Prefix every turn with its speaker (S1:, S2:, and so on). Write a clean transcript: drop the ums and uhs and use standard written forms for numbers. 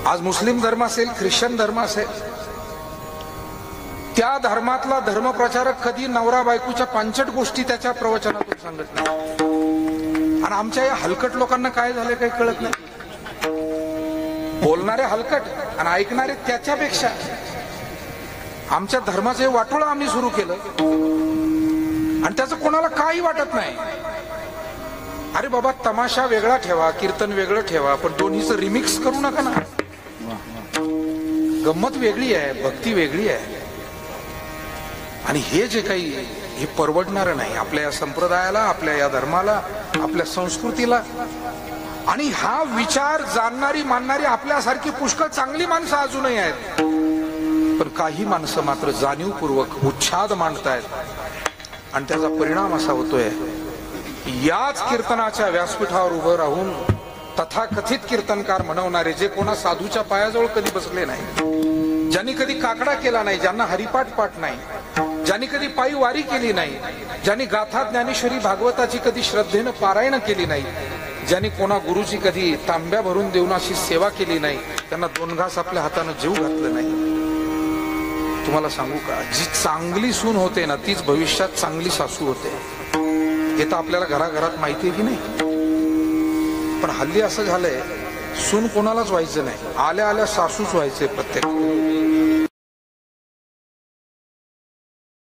S1: आज मुस्लिम धर्म असेल, ख्रिश्चन धर्म असेल, त्या धर्मातला धर्मप्रचारक कधी नवरा बायकोच्या पांचट गोष्टी त्याच्या प्रवचनातून सांगत नाही. आणि आमच्या या हलकट लोकांना काय झालं काही कळत नाही. बोलणारे हलकट आणि ऐकणारे त्याच्यापेक्षा. आमच्या धर्माचे वाटोळं आम्ही सुरू केलं आणि त्याचं कोणाला काही वाटत नाही. अरे बाबा, तमाशा वेगळा ठेवा, कीर्तन वेगळं ठेवा, पण दोन्हीचं रिमिक्स करू नका ना. गंमत वेगळी आहे, भक्ती वेगळी आहे. आणि हे जे काही हे परवडणार नाही आपल्या या संप्रदायाला, आपल्या या धर्माला, आपल्या संस्कृतीला. आणि हा विचार जाणणारी मानणारी आपल्यासारखी पुष्कळ चांगली माणसं अजूनही आहेत. पण काही माणसं मात्र जाणीवपूर्वक उच्छाद मांडतायत आणि त्याचा परिणाम असा होतोय, याच कीर्तनाच्या व्यासपीठावर उभं राहून तथाकथित कीर्तनकार म्हणवणारे, जे कोणा साधूच्या पायाजवळ कधी बसले नाही, ज्यांनी कधी काकडा केला नाही, ज्यांना हरिपाठ पाठ नाही, ज्यांनी कधी पायी वारी केली नाही, ज्यांनी गाथा ज्ञानेश्वरी भागवताची कधी श्रद्धेनं पारायण केली नाही, ज्यांनी कोणा गुरुची कधी तांब्या भरून देऊन अशी सेवा केली नाही, त्यांना दोन घास आपल्या हातानं जीव घातलं नाही. तुम्हाला सांगू का, जी चांगली सून होते ना, तीच भविष्यात चांगली सासू होते. हे तर आपल्याला घराघरात माहिती आहे की नाही. पण हल्ली असं झालंय, सून कोणालाच व्हायचं नाही, आल्या आल्या सासूच व्हायचे प्रत्येक.